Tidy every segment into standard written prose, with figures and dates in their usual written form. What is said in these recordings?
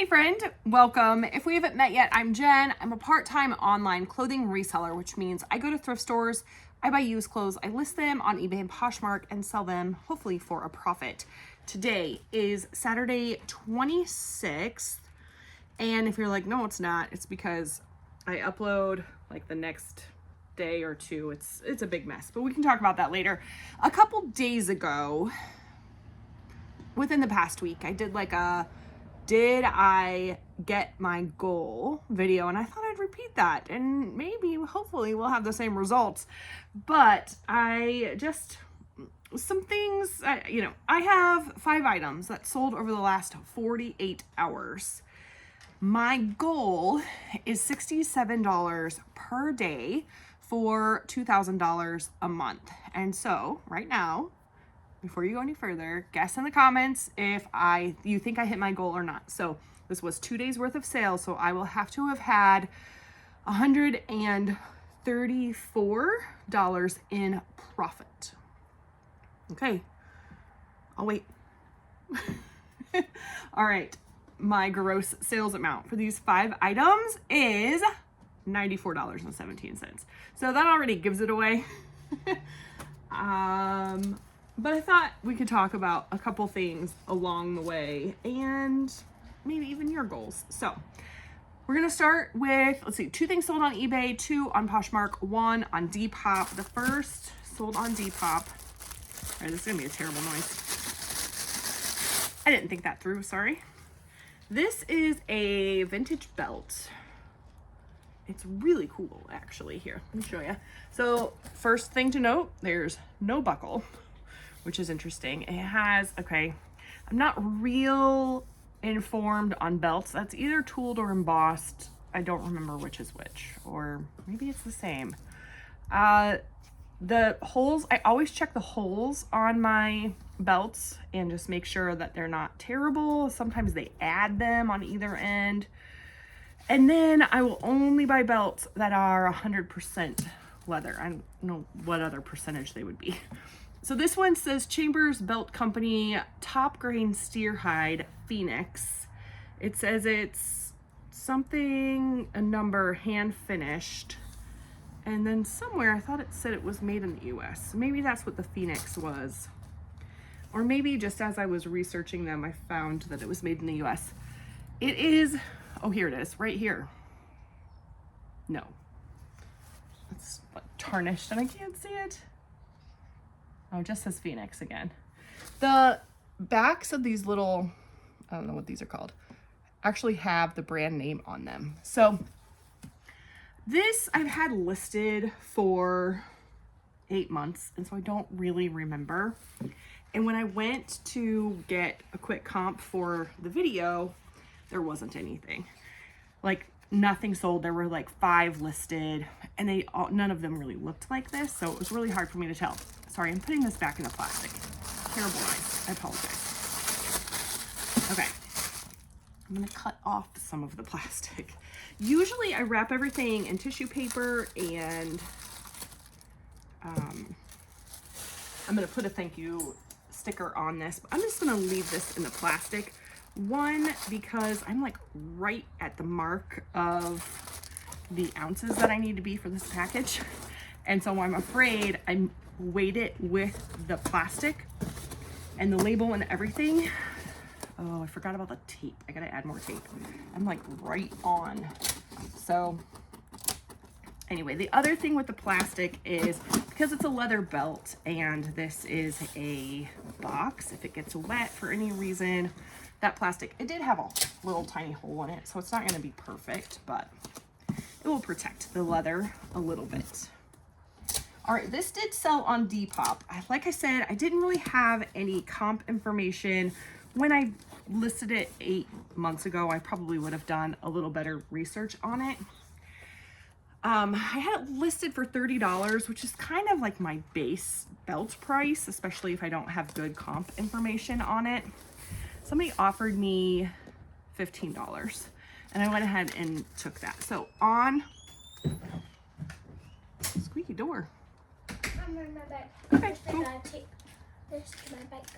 Hi friend, welcome. If we haven't met yet, I'm Jen. I'm a part-time online clothing reseller, which means I go to thrift stores, I buy used clothes, I list them on eBay and Poshmark and sell them hopefully for a profit. Today is Saturday 26th, and if you're like, no it's not, it's because I upload like the next day or two. It's a big mess, but we can talk about that later. A couple days ago, within the past week, I did like a did I get my goal video, and I thought I'd repeat that and maybe hopefully we'll have the same results. But I just, some things, I have 5 items that sold over the last 48 hours. My goal is $67 per day for $2,000 a month. And so right now, before you go any further, guess in the comments if you think I hit my goal or not. So this was 2 days worth of sales, so I will have to have had $134 in profit. Okay, I'll wait. All right, my gross sales amount for these 5 items is $94.17. So that already gives it away. But I thought we could talk about a couple things along the way and maybe even your goals. So we're going to start with, let's see, 2 things sold on eBay, 2 on Poshmark, 1 on Depop. The first sold on Depop. All right, this is going to be a terrible noise. I didn't think that through, sorry. This is a vintage belt. It's really cool, actually. Here, let me show you. So first thing to note, there's no buckle, which is interesting. It has, okay, I'm not real informed on belts. That's either tooled or embossed. I don't remember which is which, or maybe it's the same. The holes, I always check the holes on my belts and just make sure that they're not terrible. Sometimes they add them on either end. And then I will only buy belts that are 100% leather. I don't know what other percentage they would be. So this one says Chambers Belt Company Top Grain Steer Hide Phoenix. It says it's something, a number, hand finished. And then somewhere I thought it said it was made in the US. Maybe that's what the Phoenix was. Or maybe just as I was researching them, I found that it was made in the US. It is, oh, here it is, right here. No. It's like tarnished and I can't see it. Oh, it just says Phoenix again. The backs of these little, I don't know what these are called, actually have the brand name on them. So this I've had listed for 8 months, and so I don't really remember. And when I went to get a quick comp for the video, there wasn't anything. Like nothing sold. There were like 5 listed, and none of them really looked like this, so it was really hard for me to tell. Sorry, I'm putting this back in the plastic. Terrible noise. I apologize. Okay. I'm going to cut off some of the plastic. Usually I wrap everything in tissue paper, and I'm going to put a thank you sticker on this, but I'm just going to leave this in the plastic. One, because I'm like right at the mark of the ounces that I need to be for this package. And so I'm afraid I weighed it with the plastic and the label and everything. Oh, I forgot about the tape. I gotta add more tape. I'm like right on. So anyway, the other thing with the plastic is because it's a leather belt and this is a box, if it gets wet for any reason, that plastic, it did have a little tiny hole in it, so it's not going to be perfect, but it will protect the leather a little bit. All right, this did sell on Depop. Like I said, I didn't really have any comp information. When I listed it 8 months ago, I probably would have done a little better research on it. I had it listed for $30, which is kind of like my base belt price, especially if I don't have good comp information on it. Somebody offered me $15, and I went ahead and took that. So on, squeaky door. I'm on my bike. Okay, I cool. gotta tape this to my bike.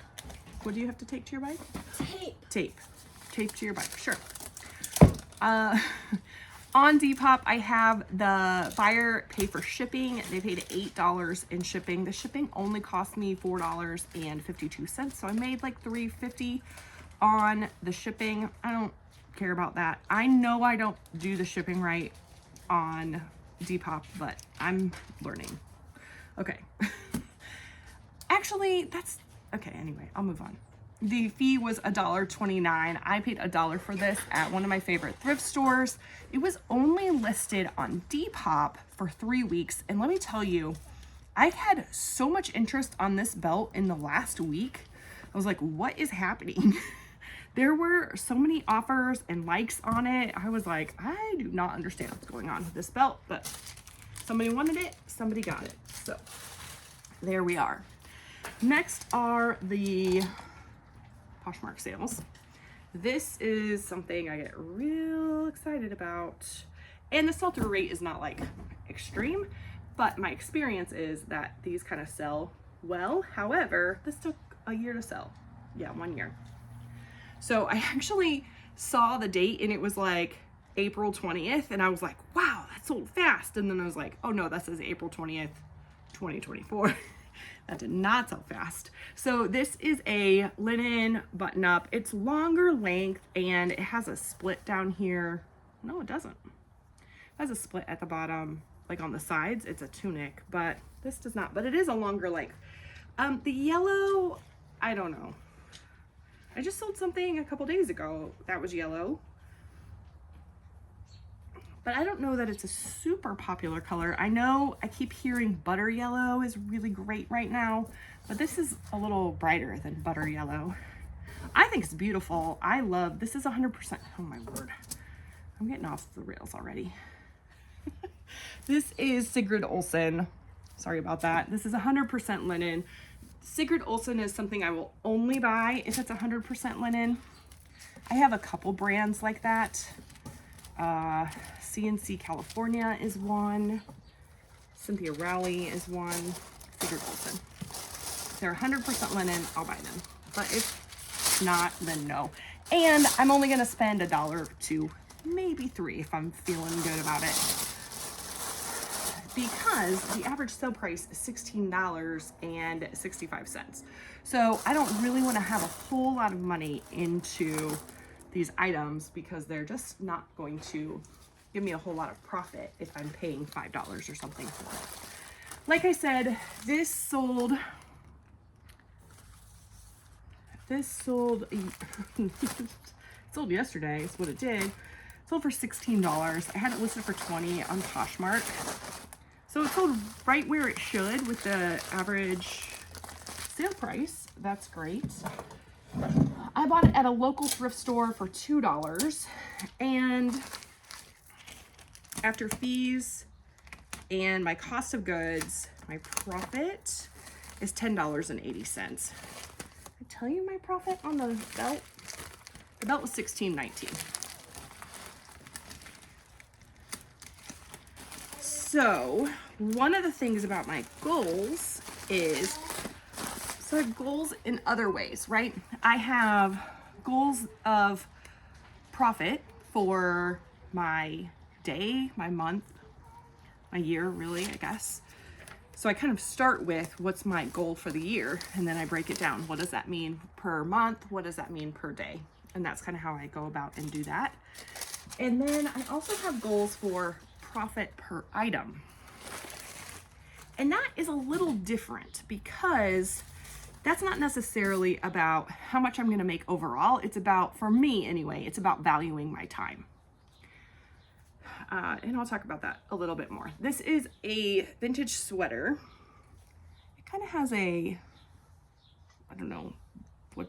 What do you have to take to your bike? Tape. Tape. Tape to your bike, sure. On Depop, I have the buyer pay for shipping. They paid $8 in shipping. The shipping only cost me $4.52, so I made like $3.50 on the shipping. I don't care about that. I know I don't do the shipping right on Depop, but I'm learning. Okay. Actually, that's okay. Anyway, I'll move on. The fee was $1.29. I paid $1 for this at one of my favorite thrift stores. It was only listed on Depop for 3 weeks. And let me tell you, I've had so much interest on this belt in the last week. I was like, what is happening? There were so many offers and likes on it. I was like, I do not understand what's going on with this belt, but somebody wanted it, somebody got it. So there we are. Next are the Poshmark sales. This is something I get real excited about. And the sell-through rate is not like extreme, but my experience is that these kind of sell well. However, this took a year to sell. Yeah, 1 year. So I actually saw the date and it was like April 20th. And I was like, wow, that sold fast. And then I was like, oh no, that says April 20th, 2024. That did not sell fast. So this is a linen button up. It's longer length and it has a split down here. No, it doesn't. It has a split at the bottom, like on the sides. It's a tunic, but this does not, but it is a longer length. The yellow, I don't know. I just sold something a couple days ago that was yellow, but I don't know that it's a super popular color. I know I keep hearing butter yellow is really great right now, but this is a little brighter than butter yellow. I think it's beautiful. I love, this is 100%, oh my word. I'm getting off the rails already. This is Sigrid Olsen. Sorry about that. This is 100% linen. Sigrid Olsen is something I will only buy if it's 100% linen. I have a couple brands like that. CNC California is one. Cynthia Rowley is one. Sigrid Olsen. They're 100% linen, I'll buy them. But if not, then no. And I'm only gonna spend $1 or $2, maybe $3 if I'm feeling good about it. Because the average sale price is $16.65. So I don't really want to have a whole lot of money into these items because they're just not going to give me a whole lot of profit if I'm paying $5 or something for it. Like I said, this sold sold yesterday is what it did. It sold for $16. I had it listed for $20 on Poshmark. So it sold right where it should with the average sale price. That's great. I bought it at a local thrift store for $2. And after fees and my cost of goods, my profit is $10.80. I tell you my profit on the belt? The belt was $16.19. So one of the things about my goals is, so I have goals in other ways, right? I have goals of profit for my day, my month, my year, really, I guess. So I kind of start with what's my goal for the year, and then I break it down. What does that mean per month? What does that mean per day? And that's kind of how I go about and do that. And then I also have goals for profit per item. And that is a little different because that's not necessarily about how much I'm going to make overall. It's about, for me anyway, it's about valuing my time. And I'll talk about that a little bit more. This is a vintage sweater. It kind of has a, I don't know what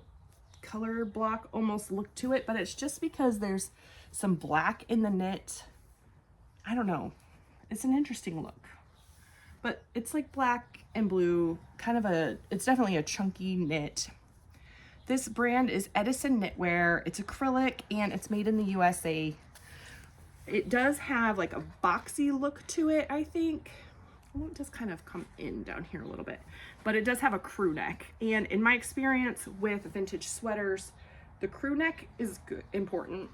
color block almost look to it, but it's just because there's some black in the knit. I don't know. It's an interesting look. But it's like black and blue, kind of it's definitely a chunky knit. This brand is Edison Knitwear. It's acrylic and it's made in the USA. It does have like a boxy look to it, I think. Well, it does kind of come in down here a little bit, but it does have a crew neck. And in my experience with vintage sweaters, the crew neck is good, important.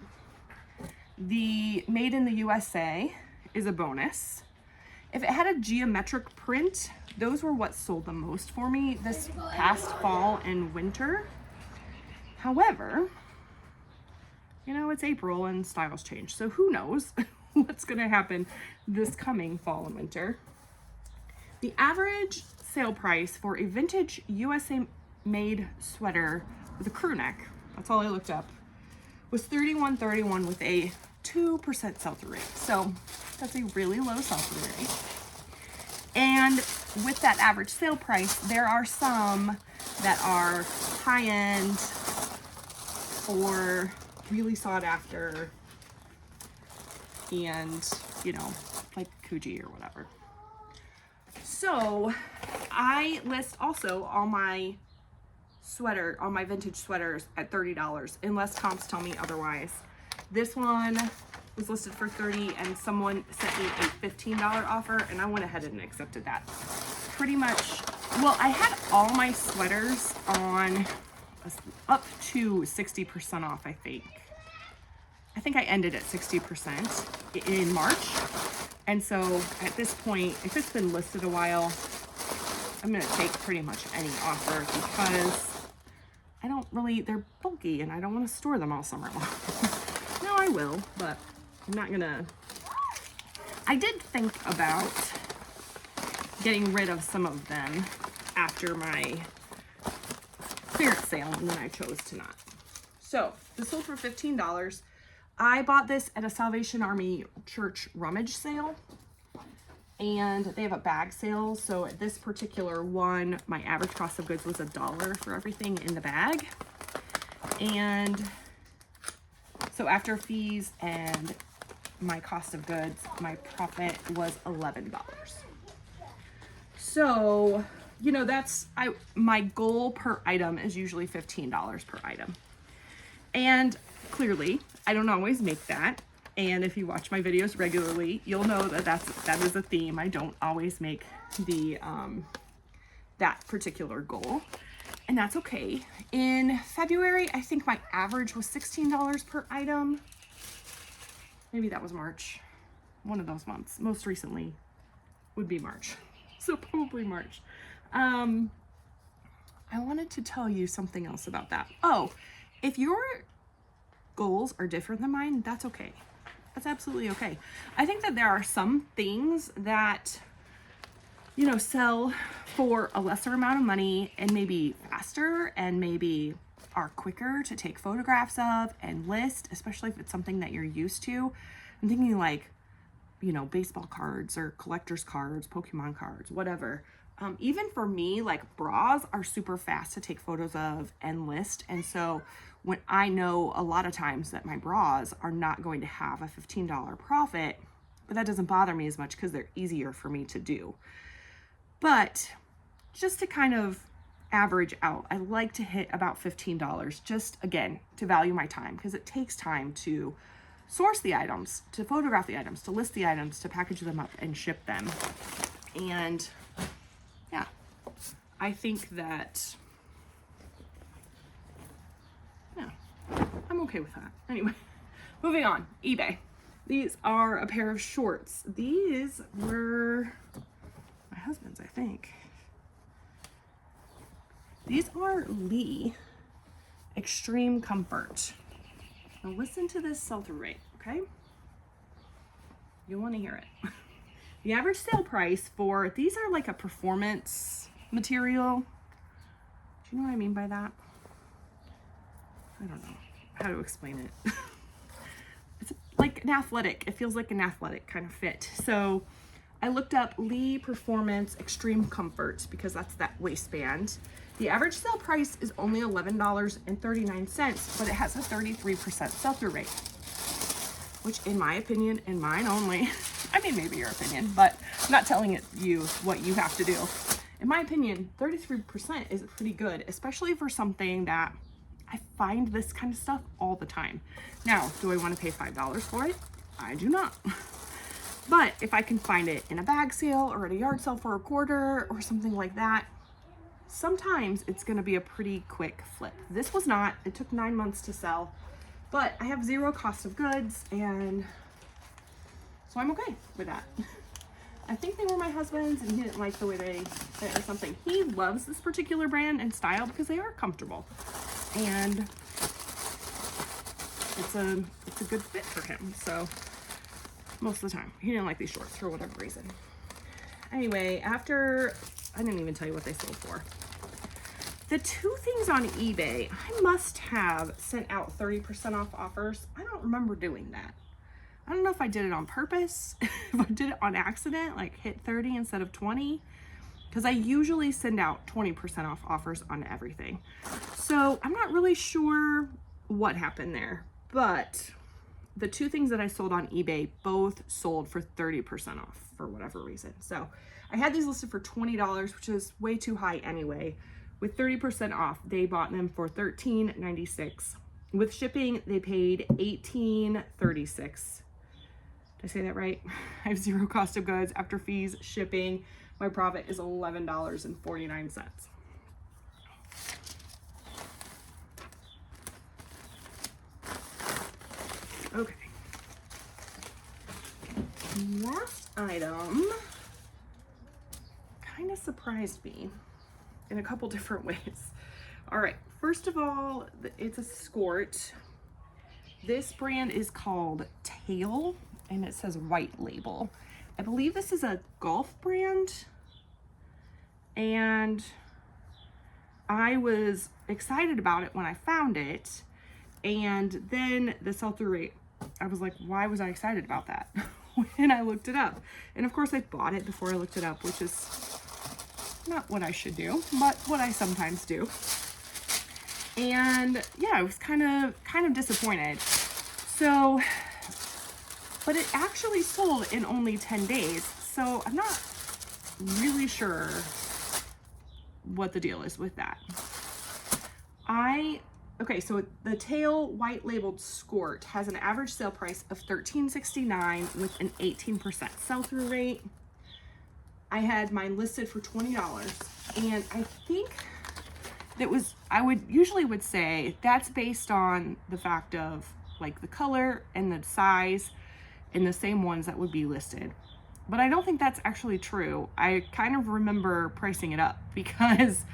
The made in the USA is a bonus. If it had a geometric print, those were what sold the most for me this past fall and winter. However, you know, it's April and styles change, so who knows what's gonna happen this coming fall and winter. The average sale price for a vintage USA made sweater with a crew neck, that's all I looked up, was $31.31 with a 2% sell-through rate. So that's a really low sell-through rate. And with that average sale price, there are some that are high-end or really sought after and, you know, like Coogee or whatever. So I list also all my vintage sweaters at $30 unless comps tell me otherwise. This one was listed for $30 and someone sent me a $15 offer and I went ahead and accepted that. Pretty much, well, I had all my sweaters on up to 60% off, I think. I think I ended at 60% in March. And so at this point, if it's been listed a while, I'm gonna take pretty much any offer because I don't really, they're bulky and I don't wanna store them all summer long. No, I will, but I'm not gonna. I did think about getting rid of some of them after my clearance sale and then I chose to not. So this sold for $15. I bought this at a Salvation Army church rummage sale and they have a bag sale. So at this particular one, my average cost of goods was $1 for everything in the bag. And so after fees and my cost of goods, my profit was $11. So, you know, my goal per item is usually $15 per item. And clearly, I don't always make that. And if you watch my videos regularly, you'll know that that is a theme. I don't always make the that particular goal. And that's okay. In February, I think my average was $16 per item. Maybe that was March. One of those months. Most recently would be March. So probably March. I wanted to tell you something else about that. Oh, if your goals are different than mine, that's okay. That's absolutely okay. I think that there are some things that, you know, sell for a lesser amount of money and maybe faster and maybe are quicker to take photographs of and list, especially if it's something that you're used to. I'm thinking like, you know, baseball cards or collector's cards, Pokemon cards, whatever. Even for me, like bras are super fast to take photos of and list. And so when I know a lot of times that my bras are not going to have a $15 profit, but that doesn't bother me as much because they're easier for me to do. But just to kind of average out, I like to hit about $15 just, again, to value my time because it takes time to source the items, to photograph the items, to list the items, to package them up and ship them. And yeah, I think that, yeah, I'm okay with that. Anyway, moving on, eBay. These are a pair of shorts. These were my husband's, I think. These are Lee Extreme Comfort. Now listen to this sell-through rate, okay? You'll want to hear it. The average sale price for these are like a performance material. Do you know what I mean by that? I don't know how to explain it. It's like an athletic. It feels like an athletic kind of fit. So I looked up Lee Performance Extreme Comfort because that's that waistband. The average sale price is only $11.39, but it has a 33% sell-through rate, which in my opinion, and mine only, I mean, maybe your opinion, but I'm not telling you what you have to do. In my opinion, 33% is pretty good, especially for something that I find this kind of stuff all the time. Now, do I want to pay $5 for it? I do not. But if I can find it in a bag sale or at a yard sale for a quarter or something like that, sometimes it's going to be a pretty quick flip. This was not. It took 9 months to sell. But I have 0 cost of goods, and so I'm okay with that. I think they were my husband's, and he didn't like the way they fit or something. He loves this particular brand and style because they are comfortable, and it's a good fit for him. So most of the time, he didn't like these shorts for whatever reason. Anyway, after, I didn't even tell you what they sold for. The 2 things on eBay, I must have sent out 30% off offers. I don't remember doing that. I don't know if I did it on purpose, if I did it on accident, like hit 30 instead of 20, because I usually send out 20% off offers on everything. So I'm not really sure what happened there, but the 2 things that I sold on eBay both sold for 30% off for whatever reason. So I had these listed for $20, which is way too high anyway. With 30% off, they bought them for $13.96. With shipping, they paid $18.36. Did I say that right? I have 0 cost of goods. After fees, shipping, my profit is $11.49. Okay. Last item kind of surprised me in a couple different ways. All right, first of all, it's a skirt. This brand is called Tail, and it says white label. I believe this is a golf brand, and I was excited about it when I found it, and then the sell-through rate, I was like, why was I excited about that when I looked it up? And of course I bought it before I looked it up, which is not what I should do, but what I sometimes do. And yeah, I was kind of disappointed. So, but it actually sold in only 10 days. So I'm not really sure what the deal is with that. Okay, so the Tail white labeled skirt has an average sale price of $13.69 with an 18% sell-through rate. I had mine listed for $20, and I think that was, I would usually say that's based on the fact of like the color and the size and the same ones that would be listed. But I don't think that's actually true. I kind of remember pricing it up because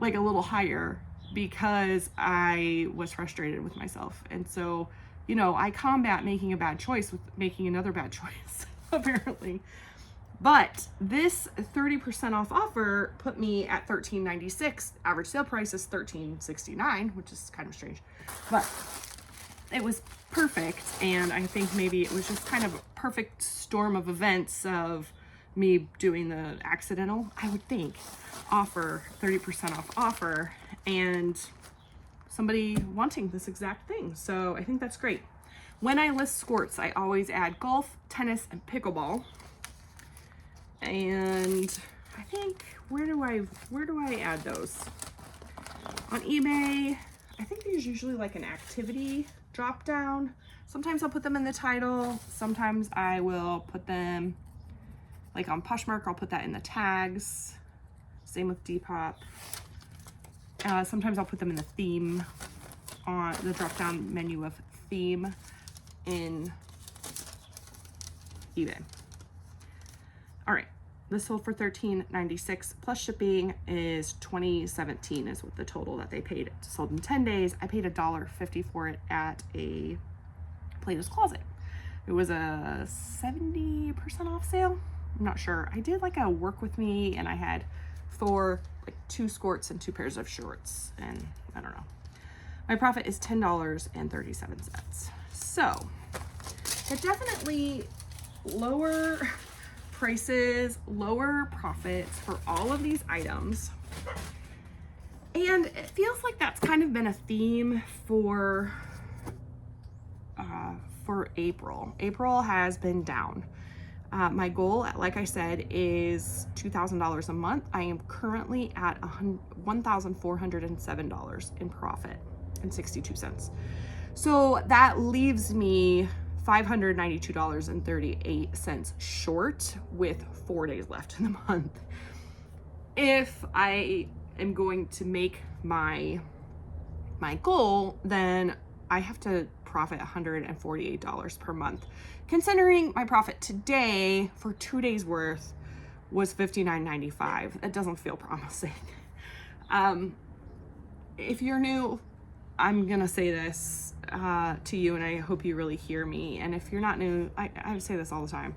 like a little higher, because I was frustrated with myself. And so, you know, I combat making a bad choice with making another bad choice, apparently. But this 30% off offer put me at $13.96. Average sale price is $13.69, which is kind of strange. But it was perfect, and I think maybe it was just kind of a perfect storm of events of me doing the accidental, I would think, offer, 30% off offer, and somebody wanting this exact thing. So I think that's great. When I list skirts, I always add golf, tennis, and pickleball. And I think, where do I add those? On eBay, I think there's usually like an activity drop down. Sometimes I'll put them in the title. Sometimes I will put them, like on Poshmark, I'll put that in the tags. Same with Depop. Sometimes I'll put them in the theme, on the drop down menu of theme in eBay. All right, this sold for $13.96 plus shipping is $20.17 is what the total that they paid. It sold in 10 days. I paid $1.50 for it at a Plato's Closet. It was a 70% off sale. I'm not sure. I did like a work with me, and I had like 2 skirts and 2 pairs of shorts, and I don't know. My profit is $10.37. So they're definitely lower prices, lower profits for all of these items. And it feels like that's kind of been a theme for April. April has been down. My goal, like I said, is $2,000 a month. I am currently at $1,407 in profit and 62 cents. So that leaves me $592.38 short with 4 days left in the month. If I am going to make my goal, then I have to profit $148 per month. Considering my profit today for 2 days worth was $59.95, that doesn't feel promising. If you're new, I'm gonna say this to you, and I hope you really hear me. And if you're not new, I say this all the time.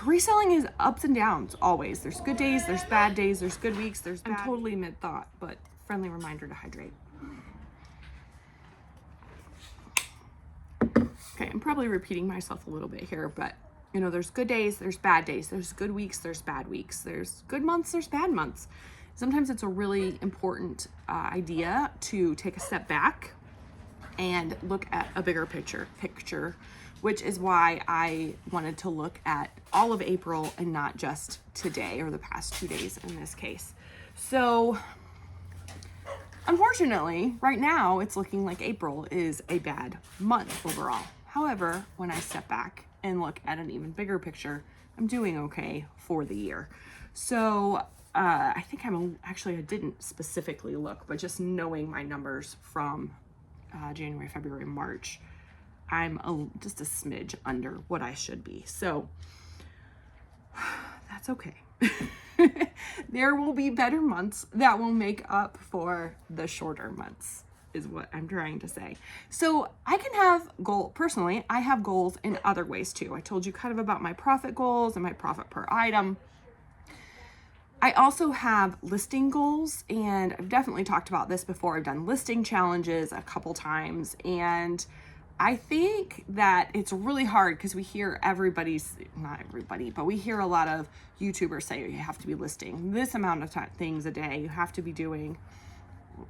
Reselling is ups and downs, always. There's good days, there's bad days, there's good weeks, there's bad. I'm totally mid-thought, but friendly reminder to hydrate. Okay, I'm probably repeating myself a little bit here, but you know, there's good days, there's bad days, there's good weeks, there's bad weeks, there's good months, there's bad months. Sometimes it's a really important idea to take a step back and look at a bigger picture, which is why I wanted to look at all of April and not just today or the past 2 days in this case. So unfortunately, right now it's looking like April is a bad month overall. However, when I step back and look at an even bigger picture, I'm doing okay for the year. So I think I didn't specifically look, but just knowing my numbers from January, February, March, I'm just a smidge under what I should be. So that's okay. There will be better months that will make up for the shorter months, is what I'm trying to say. So I can have personally, I have goals in other ways too. I told you kind of about my profit goals and my profit per item. I also have listing goals, and I've definitely talked about this before. I've done listing challenges a couple times, and I think that it's really hard because we hear not everybody, but we hear a lot of YouTubers say you have to be listing this amount of things a day. You have to be doing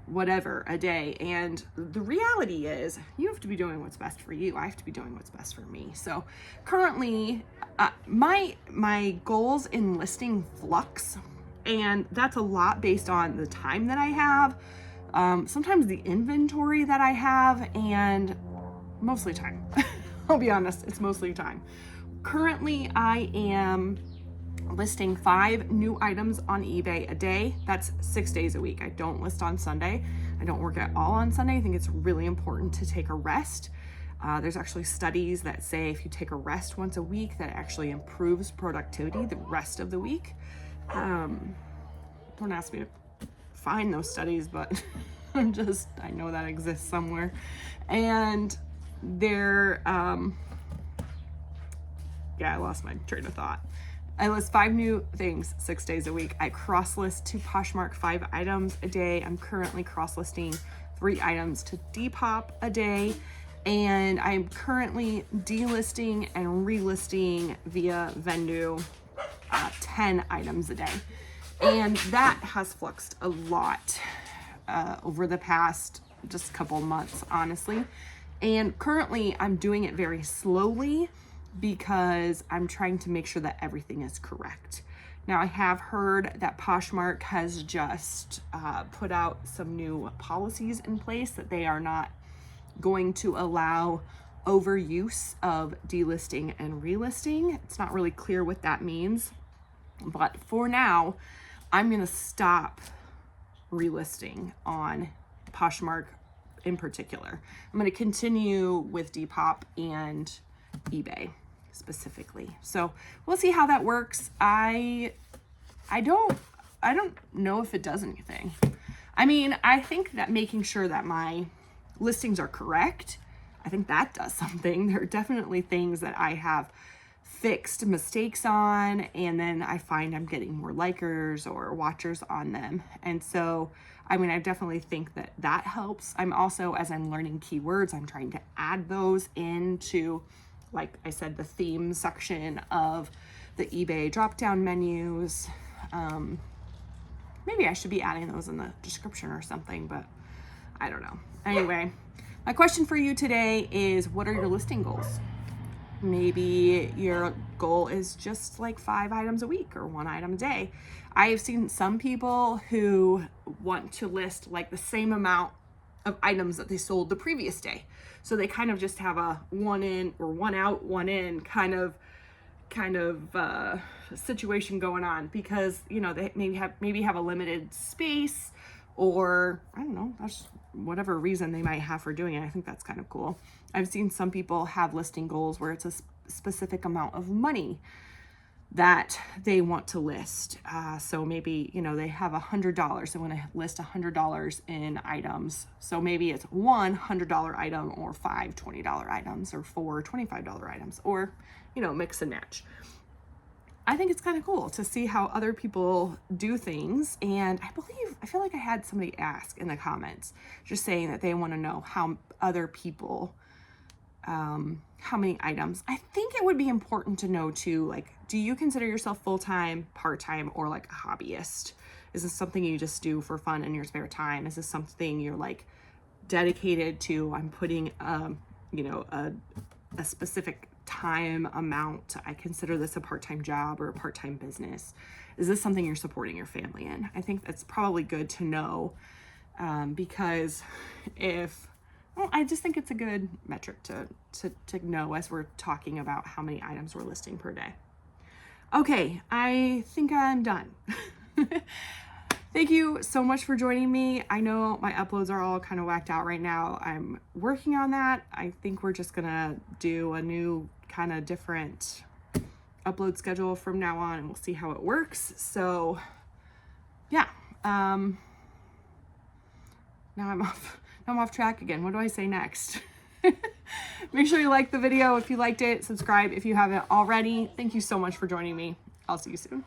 whatever a day. And the reality is you have to be doing what's best for you. I have to be doing what's best for me. So currently my goals in listing flux, and that's a lot based on the time that I have, sometimes the inventory that I have, and mostly time. I'll be honest, it's mostly time. Currently, I am listing 5 new items on eBay a day. That's 6 days a week. I don't list on Sunday. I don't work at all on Sunday. I think it's really important to take a rest. There's actually studies that say if you take a rest once a week, that actually improves productivity the rest of the week. Don't ask me to find those studies, but I know that exists somewhere. And they're, I lost my train of thought. I list 5 new things 6 days a week. I cross-list to Poshmark 5 items a day. I'm currently cross-listing 3 items to Depop a day. And I'm currently delisting and relisting via Vendu 10 items a day. And that has fluxed a lot over the past just couple months, honestly. And currently I'm doing it very slowly because I'm trying to make sure that everything is correct. Now, I have heard that Poshmark has just put out some new policies in place that they are not going to allow overuse of delisting and relisting. It's not really clear what that means, but for now, I'm gonna stop relisting on Poshmark in particular. I'm gonna continue with Depop and eBay specifically. So we'll see how that works. I don't know if it does anything. I mean, I think that making sure that my listings are correct, I think that does something. There are definitely things that I have fixed mistakes on, and then I find I'm getting more likers or watchers on them. And so, I mean, I definitely think that that helps. I'm also, as I'm learning keywords, I'm trying to add those into, like I said, the theme section of the eBay drop-down menus. Maybe I should be adding those in the description or something, but I don't know. Anyway, my question for you today is, what are your listing goals? Maybe your goal is just like 5 items a week or 1 item a day. I have seen some people who want to list like the same amount of items that they sold the previous day. So they kind of just have a 1 in or 1 out, 1 in kind of situation going on, because, you know, they maybe have a limited space, or I don't know, that's whatever reason they might have for doing it. I think that's kind of cool. I've seen some people have listing goals where it's a specific amount of money that they want to list. So maybe, you know, they have $100. They want to list $100 in items. So maybe it's one $100 item or five $20 items or four $25 items, or, you know, mix and match. I think it's kind of cool to see how other people do things. And I feel like I had somebody ask in the comments, just saying that they want to know how other people, how many items. I think it would be important to know too, like, do you consider yourself full-time, part-time, or like a hobbyist? Is this something you just do for fun in your spare time? Is this something you're like dedicated to? I'm putting, you know, a specific time amount. I consider this a part-time job or a part-time business. Is this something you're supporting your family in? I think that's probably good to know, because I just think it's a good metric to know as we're talking about how many items we're listing per day. Okay, I think I'm done. Thank you so much for joining me. I know my uploads are all kind of whacked out right now. I'm working on that. I think we're just gonna do a new kind of different upload schedule from now on, and we'll see how it works. So yeah, now I'm off track again. What do I say next? Make sure you like the video if you liked it, subscribe if you haven't already. Thank you so much for joining me. I'll see you soon.